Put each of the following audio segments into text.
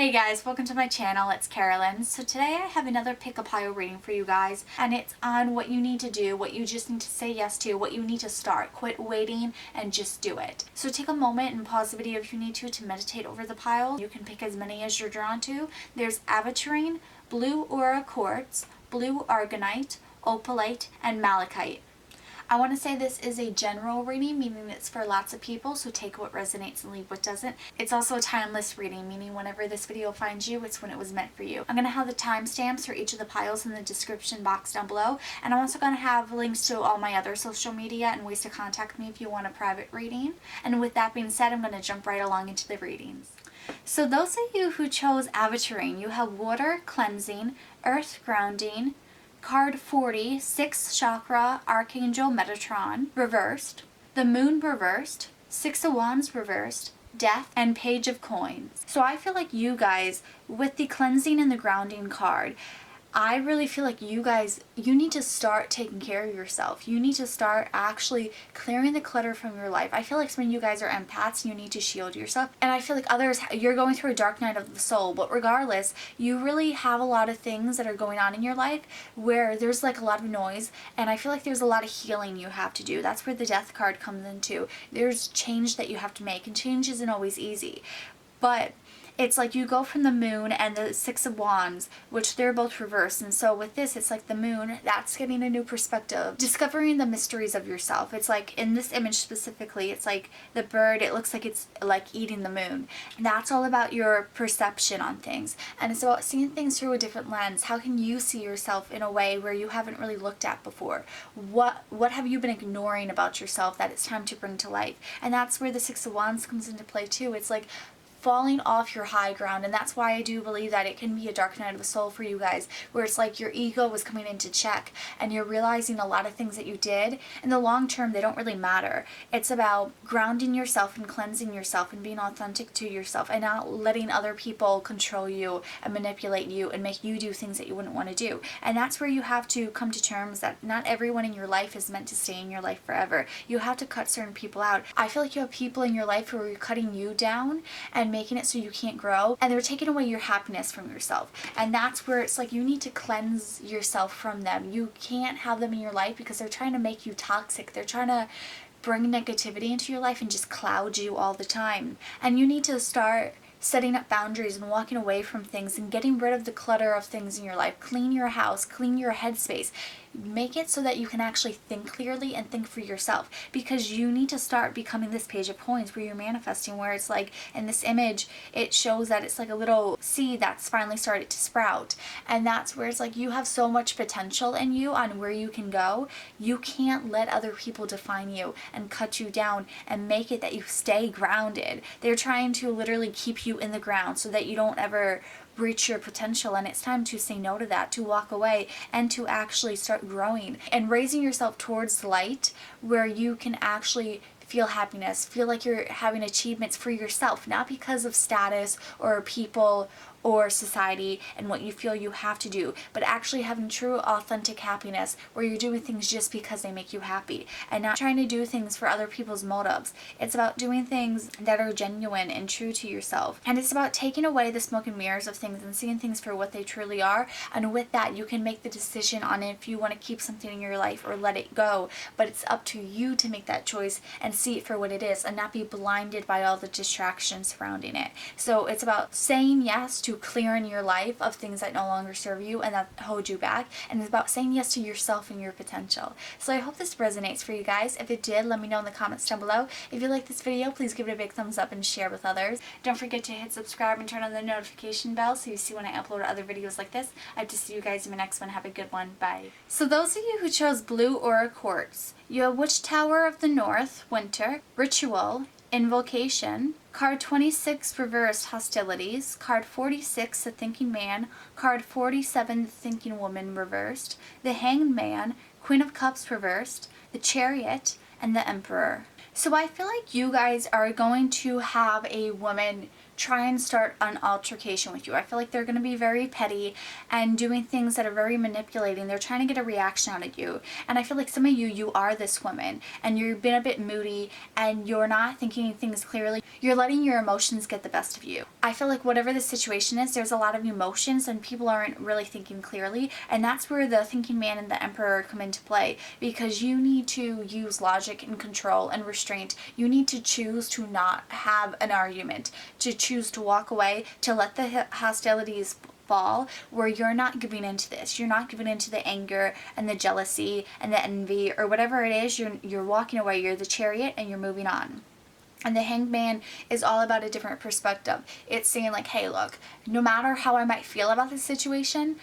Hey guys, welcome to my channel. It's Carolyn. So today I have another pick a pile reading for you guys, and it's on what you need to do, what you just need to say yes to, what you need to start. Quit waiting and just do it. So take a moment and pause the video if you need to meditate over the pile. You can pick as many as you're drawn to. There's Aventurine, Blue Quartz, Blue Aragonite, Opalite, and Malachite. I want to say this is a general reading, meaning it's for lots of people, so take what resonates and leave what doesn't. It's also a timeless reading, meaning whenever this video finds you, it's when it was meant for you. I'm going to have the timestamps for each of the piles in the description box down below, and I'm also going to have links to all my other social media and ways to contact me if you want a private reading. And with that being said, I'm going to jump right along into the readings. So those of you who chose Aventurine, you have water cleansing, earth grounding, card 40, 6th chakra, Archangel Metatron, reversed, the moon reversed, 6 of Wands reversed, death, and page of coins. So I feel like you guys, with the cleansing and the grounding card, I really feel like you guys, you need to start taking care of yourself. You need to start actually clearing the clutter from your life. I feel like some of you guys are empaths and you need to shield yourself. And I feel like others, you're going through a dark night of the soul. But regardless, you really have a lot of things that are going on in your life where there's like a lot of noise. And I feel like there's a lot of healing you have to do. That's where the death card comes into. There's change that you have to make. And change isn't always easy. But it's like you go from the moon and the 6 of Wands, which they're both reversed. And so with this, it's like the moon, that's getting a new perspective. Discovering the mysteries of yourself. It's like in this image specifically, it's like the bird, it looks like it's like eating the moon. And that's all about your perception on things. And it's about seeing things through a different lens. How can you see yourself in a way where you haven't really looked at before? What have you been ignoring about yourself that it's time to bring to life? And that's where the 6 of Wands comes into play too. It's like falling off your high ground, and that's why I do believe that it can be a dark night of the soul for you guys, where it's like your ego was coming into check and you're realizing a lot of things that you did in the long term, they don't really matter. It's about grounding yourself and cleansing yourself and being authentic to yourself and not letting other people control you and manipulate you and make you do things that you wouldn't want to do. And that's where you have to come to terms that not everyone in your life is meant to stay in your life forever. You have to cut certain people out. I feel like you have people in your life who are cutting you down and making it so you can't grow, and they're taking away your happiness from yourself. And that's where it's like you need to cleanse yourself from them. You can't have them in your life because they're trying to make you toxic. They're trying to bring negativity into your life and just cloud you all the time. And you need to start setting up boundaries and walking away from things and getting rid of the clutter of things in your life. Clean your house, clean your headspace. Make it so that you can actually think clearly and think for yourself, because you need to start becoming this page of coins where you're manifesting, where it's like in this image it shows that it's like a little seed that's finally started to sprout. And that's where it's like you have so much potential in you on where you can go. You can't let other people define you and cut you down and make it that you stay grounded. They're trying to literally keep you in the ground so that you don't ever reach your potential, and it's time to say no to that, to walk away and to actually start growing and raising yourself towards light where you can actually feel happiness, feel like you're having achievements for yourself, not because of status or people or society and what you feel you have to do, but actually having true authentic happiness where you're doing things just because they make you happy and not trying to do things for other people's motives. It's about doing things that are genuine and true to yourself. And it's about taking away the smoke and mirrors of things and seeing things for what they truly are. And with that, you can make the decision on if you want to keep something in your life or let it go. But it's up to you to make that choice and see it for what it is and not be blinded by all the distractions surrounding it. So it's about saying yes to clearing your life of things that no longer serve you and that hold you back, and it's about saying yes to yourself and your potential. So I hope this resonates for you guys. If it did, let me know in the comments down below. If you like this video, please give it a big thumbs up and share with others. Don't forget to hit subscribe and turn on the notification bell so you see when I upload other videos like this. I hope to see you guys in my next one. Have a good one. Bye. So those of you who chose Blue Quartz, you have Witch Tower of the North, Winter, Ritual, Invocation, card 26 reversed, Hostilities, card 46 the Thinking Man, card 47 the Thinking Woman reversed, the Hanged Man, Queen of Cups reversed, the Chariot, and the Emperor. So I feel like you guys are going to have a woman try and start an altercation with you. I feel like they're going to be very petty and doing things that are very manipulating. They're trying to get a reaction out of you. And I feel like some of you are this woman and you've been a bit moody and you're not thinking things clearly. You're letting your emotions get the best of you. I feel like whatever the situation is, there's a lot of emotions and people aren't really thinking clearly. And that's where the thinking man and the emperor come into play, because you need to use logic and control and restraint. You need to choose to not have an argument, to choose to walk away, to let the hostilities fall, where you're not giving into this. You're not giving into the anger and the jealousy and the envy or whatever it is. You're walking away. You're the chariot and you're moving on. And the hanged man is all about a different perspective. It's saying like, hey, look, no matter how I might feel about this situation,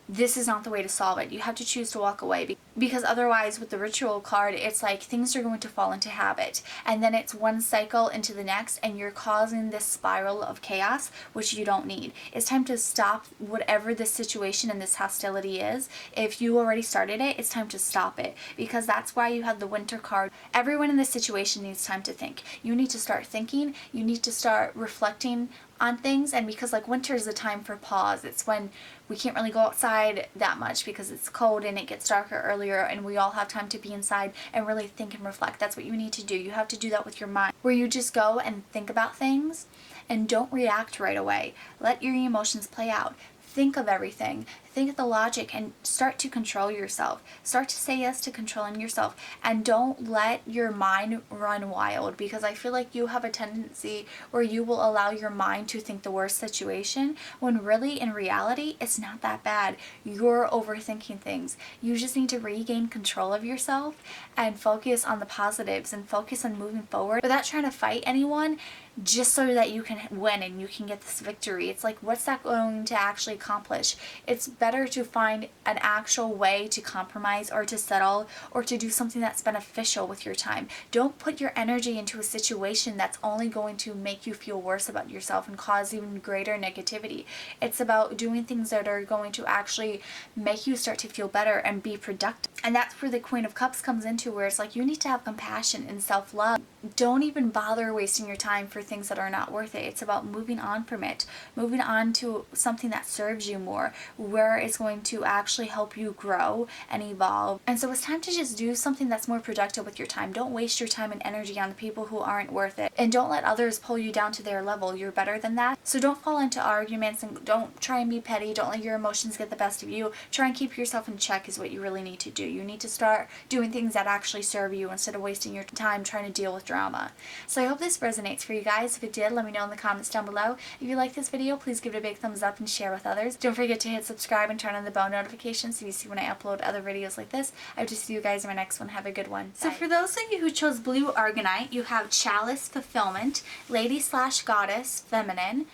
this is not the way to solve it. You have to choose to walk away, because otherwise with the ritual card, it's like things are going to fall into habit. And then it's one cycle into the next and you're causing this spiral of chaos, which you don't need. It's time to stop whatever this situation and this hostility is. If you already started it, it's time to stop it, because that's why you have the winter card. Everyone in this situation needs time to think. You need to start thinking. You need to start reflecting on things. And because like winter is a time for pause. It's when we can't really go outside that much because it's cold and it gets darker earlier, and we all have time to be inside and really think and reflect. That's what you need to do. You have to do that with your mind, where you just go and think about things and don't react right away. Let your emotions play out. Think of everything. Think of the logic and start to control yourself. Start to say yes to controlling yourself, and don't let your mind run wild, because I feel like you have a tendency where you will allow your mind to think the worst situation when really in reality it's not that bad. You're overthinking things. You just need to regain control of yourself and focus on the positives and focus on moving forward without trying to fight anyone, just so that you can win and you can get this victory. It's like, what's that going to actually accomplish? It's better to find an actual way to compromise or to settle or to do something that's beneficial with your time. Don't put your energy into a situation that's only going to make you feel worse about yourself and cause even greater negativity. It's about doing things that are going to actually make you start to feel better and be productive. And that's where the Queen of Cups comes into, where it's like you need to have compassion and self-love. Don't even bother wasting your time for things that are not worth it. It's about moving on from it, moving on to something that serves you more, where it's going to actually help you grow and evolve. And so it's time to just do something that's more productive with your time. Don't waste your time and energy on the people who aren't worth it, and don't let others pull you down to their level. You're better than that. So don't fall into arguments and don't try and be petty. Don't let your emotions get the best of you. Try and keep yourself in check is what you really need to do. You need to start doing things that actually serve you instead of wasting your time trying to deal with drama. So I hope this resonates for you guys. If it did, let me know in the comments down below. If you like this video, please give it a big thumbs up and share with others. Don't forget to hit subscribe and turn on the bell notifications so you see when I upload other videos like this. I hope to see you guys in my next one. Have a good one. Bye. So for those of you who chose blue Aragonite, you have Chalice, Fulfillment, Lady/Goddess, Feminine,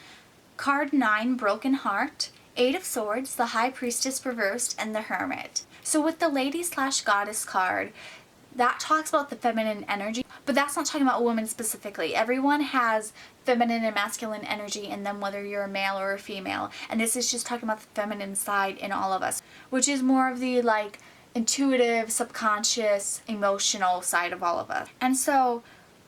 card 9, Broken Heart, 8 of Swords, the High Priestess reversed, and the Hermit. So with the Lady/Goddess card, that talks about the feminine energy, but that's not talking about a woman specifically. Everyone has feminine and masculine energy in them, whether you're a male or a female. And this is just talking about the feminine side in all of us, which is more of the like intuitive, subconscious, emotional side of all of us. And so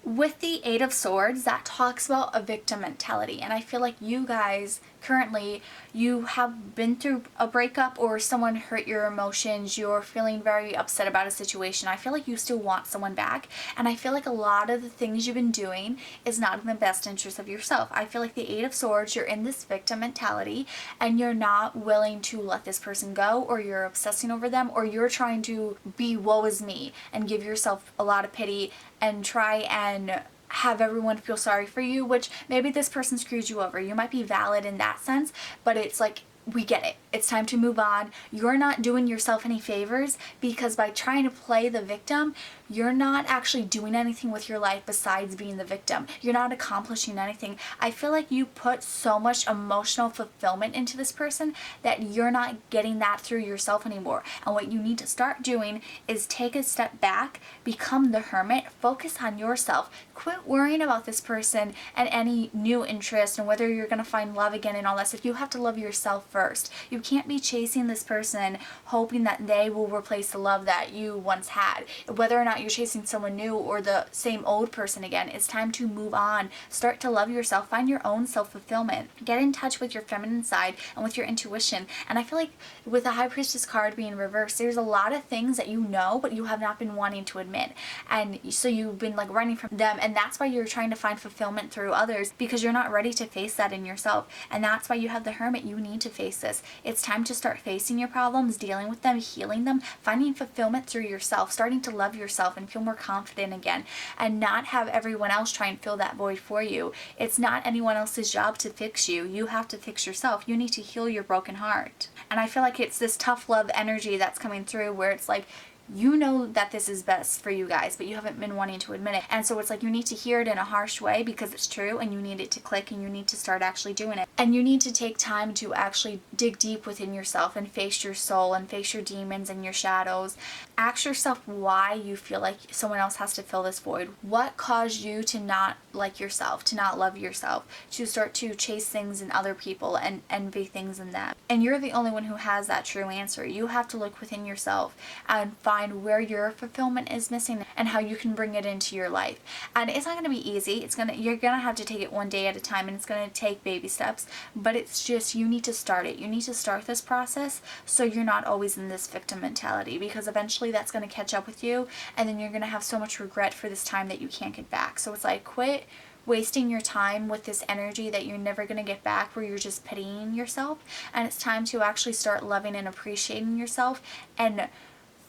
with the 8 of Swords, that talks about a victim mentality. And I feel like you guys currently, you have been through a breakup or someone hurt your emotions. You're feeling very upset about a situation. I feel like you still want someone back. And I feel like a lot of the things you've been doing is not in the best interest of yourself. I feel like the 8 of Swords, you're in this victim mentality and you're not willing to let this person go, or you're obsessing over them, or you're trying to be woe is me and give yourself a lot of pity and try and have everyone feel sorry for you, which maybe this person screwed you over. You might be valid in that sense, but it's like, we get it. It's time to move on. You're not doing yourself any favors, because by trying to play the victim, you're not actually doing anything with your life besides being the victim. You're not accomplishing anything. I feel like you put so much emotional fulfillment into this person that you're not getting that through yourself anymore. And what you need to start doing is take a step back, become the hermit, focus on yourself. Quit worrying about this person and any new interest and whether you're going to find love again and all that stuff. You have to love yourself first. first. You can't be chasing this person hoping that they will replace the love that you once had. Whether or not you're chasing someone new or the same old person again, it's time to move on. Start to love yourself. Find your own self-fulfillment. Get in touch with your feminine side and with your intuition. And I feel like with the High Priestess card being reversed, there's a lot of things that you know, but you have not been wanting to admit. And so you've been like running from them, and that's why you're trying to find fulfillment through others, because you're not ready to face that in yourself. And that's why you have the Hermit. You need to face this. It's time to start facing your problems, dealing with them, healing them, finding fulfillment through yourself, starting to love yourself and feel more confident again, and not have everyone else try and fill that void for you. It's not anyone else's job to fix you. You have to fix yourself. You need to heal your broken heart. And I feel like it's this tough love energy that's coming through where it's like, you know that this is best for you guys, but you haven't been wanting to admit it. And so it's like you need to hear it in a harsh way because it's true, and you need it to click, and you need to start actually doing it. And you need to take time to actually dig deep within yourself and face your soul and face your demons and your shadows. Ask yourself why you feel like someone else has to fill this void. What caused you to not like yourself, to not love yourself, to start to chase things in other people and envy things in them? And you're the only one who has that true answer. You have to look within yourself and find where your fulfillment is missing and how you can bring it into your life. And it's not going to be easy. You're going to have to take it one day at a time, and it's going to take baby steps, but it's just, you need to start it. You need to start this process so you're not always in this victim mentality, because eventually that's going to catch up with you, and then you're going to have so much regret for this time that you can't get back. So it's like, quit wasting your time with this energy that you're never going to get back, where you're just pitying yourself. And it's time to actually start loving and appreciating yourself and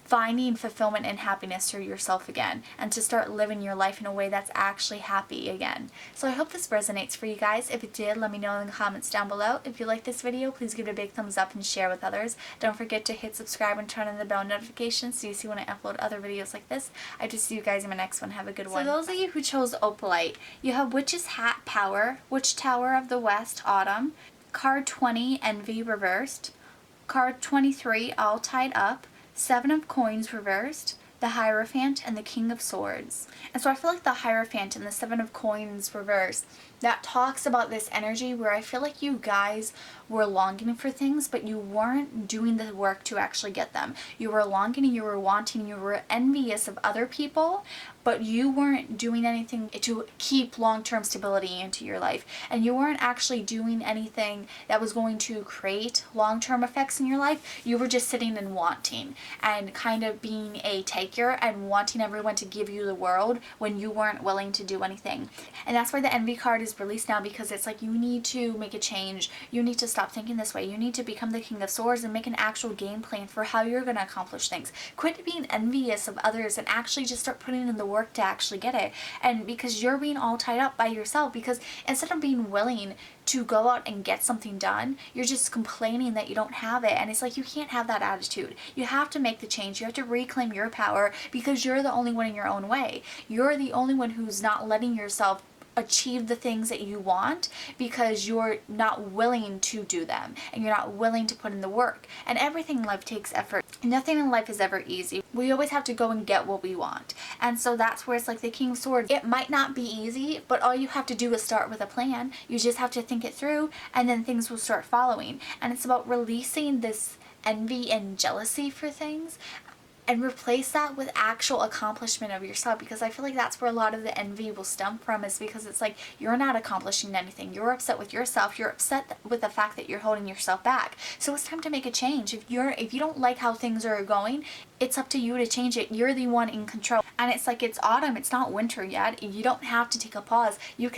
finding fulfillment and happiness through yourself again, and to start living your life in a way that's actually happy again. So I hope this resonates for you guys. If it did, let me know in the comments down below. If you like this video, please give it a big thumbs up and share with others. Don't forget to hit subscribe and turn on the bell notifications so you see when I upload other videos like this. I just see you guys in my next one. Have a good one. So those of you who chose Opalite, you have Witch's Hat Power, Witch Tower of the West Autumn, card 20 Envy reversed, card 23 All Tied Up, Seven of Coins reversed, the Hierophant, and the King of Swords. And so I feel like the Hierophant and the Seven of Coins reversed, that talks about this energy where I feel like you guys were longing for things, but you weren't doing the work to actually get them. You were longing, you were wanting, you were envious of other people, but you weren't doing anything to keep long-term stability into your life. And you weren't actually doing anything that was going to create long-term effects in your life. You were just sitting and wanting and kind of being a taker and wanting everyone to give you the world when you weren't willing to do anything. And that's why the Envy card is released now, because it's like you need to make a change. You need to stop thinking this way. You need to become the King of Swords and make an actual game plan for how you're going to accomplish things. Quit being envious of others and actually just start putting in the work to actually get it. And because you're being all tied up by yourself, because instead of being willing to go out and get something done, you're just complaining that you don't have it. And it's like, you can't have that attitude. You have to make the change. You have to reclaim your power, because you're the only one in your own way. You're the only one who's not letting yourself achieve the things that you want because you're not willing to do them and you're not willing to put in the work. And everything in life takes effort. Nothing in life is ever easy. We always have to go and get what we want. And so that's where it's like the King of Swords. It might not be easy, but all you have to do is start with a plan. You just have to think it through, and then things will start following. And it's about releasing this envy and jealousy for things, and replace that with actual accomplishment of yourself, because I feel like that's where a lot of the envy will stem from, is because it's like you're not accomplishing anything. You're upset with yourself. You're upset with the fact that you're holding yourself back. So it's time to make a change. If you don't like how things are going, it's up to you to change it. You're the one in control. And it's like, it's autumn, it's not winter yet. You don't have to take a pause. You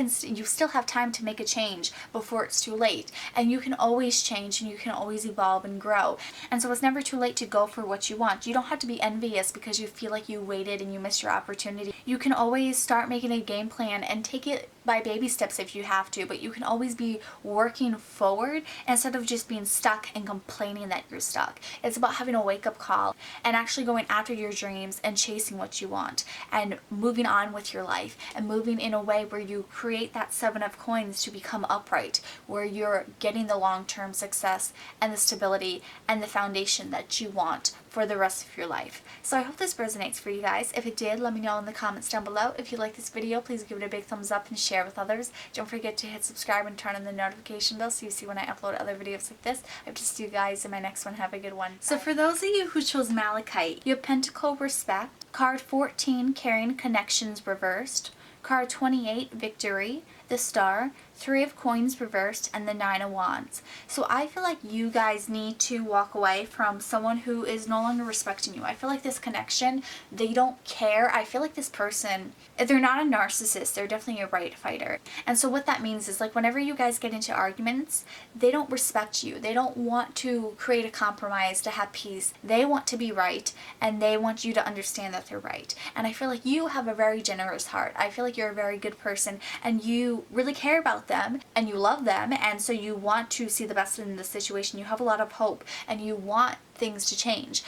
still have time to make a change before it's too late. And you can always change, and you can always evolve and grow. And so it's never too late to go for what you want. You don't have to be envious because you feel like you waited and you missed your opportunity. You can always start making a game plan and take it by baby steps if you have to, but you can always be working forward instead of just being stuck and complaining that you're stuck. It's about having a wake-up call and actually going after your dreams and chasing what you want and moving on with your life and moving in a way where you create that Seven of Coins to become upright, where you're getting the long-term success and the stability and the foundation that you want for the rest of your life. So I hope this resonates for you guys. If it did, let me know in the comments down below. If you like this video, please give it a big thumbs up and share share with others. Don't forget to hit subscribe and turn on the notification bell so you see when I upload other videos like this. I hope to see you guys in my next one. Have a good one. So for those of you who chose Malachite, you have Pentacle Respect, card 14 Carrying Connections reversed, card 28 Victory, the Star, 3 of Coins reversed, and the 9 of Wands. So I feel like you guys need to walk away from someone who is no longer respecting you. I feel like this connection, they don't care. I feel like this person, they're not a narcissist. They're definitely a right fighter. And so what that means is, like, whenever you guys get into arguments, they don't respect you. They don't want to create a compromise to have peace. They want to be right, and they want you to understand that they're right. And I feel like you have a very generous heart. I feel like you're a very good person, and you really care about them, and you love them, and so you want to see the best in the situation. You have a lot of hope, and you want things to change.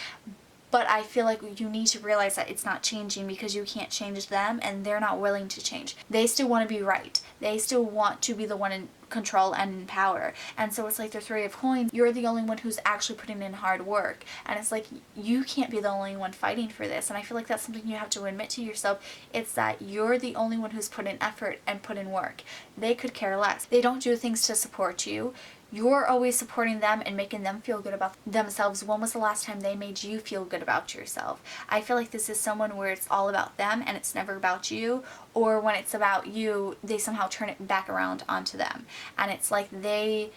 But I feel like you need to realize that it's not changing because you can't change them, and they're not willing to change. They still want to be right. They still want to be the one in control and in power. And so it's like the 3 of Coins. You're the only one who's actually putting in hard work. And it's like you can't be the only one fighting for this. And I feel like that's something you have to admit to yourself. It's that you're the only one who's put in effort and put in work. They could care less. They don't do things to support you. You're always supporting them and making them feel good about themselves. When was the last time they made you feel good about yourself? I feel like this is someone where it's all about them and it's never about you. Or when it's about you, they somehow turn it back around onto them. And it's like they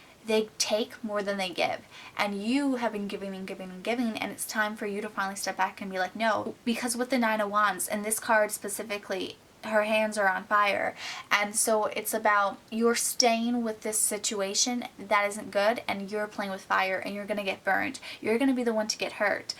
take more than they give. And you have been giving and giving and giving, and it's time for you to finally step back and be like, no. Because with the 9 of Wands, and this card specifically, her hands are on fire, and so it's about you're staying with this situation that isn't good, and you're playing with fire, and you're gonna get burned. You're gonna be the one to get hurt,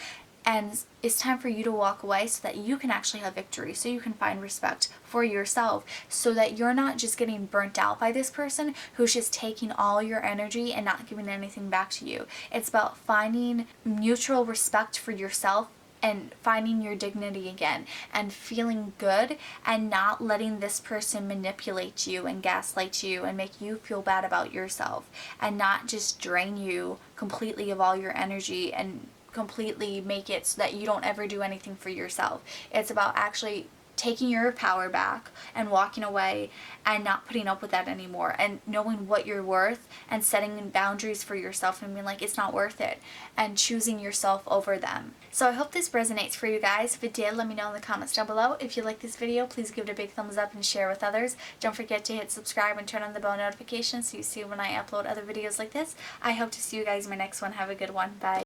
and it's time for you to walk away so that you can actually have victory, so you can find respect for yourself, so that you're not just getting burnt out by this person who's just taking all your energy and not giving anything back to you. It's about finding mutual respect for yourself and finding your dignity again and feeling good, and not letting this person manipulate you and gaslight you and make you feel bad about yourself, and not just drain you completely of all your energy and completely make it so that you don't ever do anything for yourself. It's about actually taking your power back and walking away and not putting up with that anymore, and knowing what you're worth and setting boundaries for yourself and being like, it's not worth it, and choosing yourself over them. So I hope this resonates for you guys. If it did, let me know in the comments down below. If you like this video, please give it a big thumbs up and share with others. Don't forget to hit subscribe and turn on the bell notifications so you see when I upload other videos like this. I hope to see you guys in my next one. Have a good one. Bye.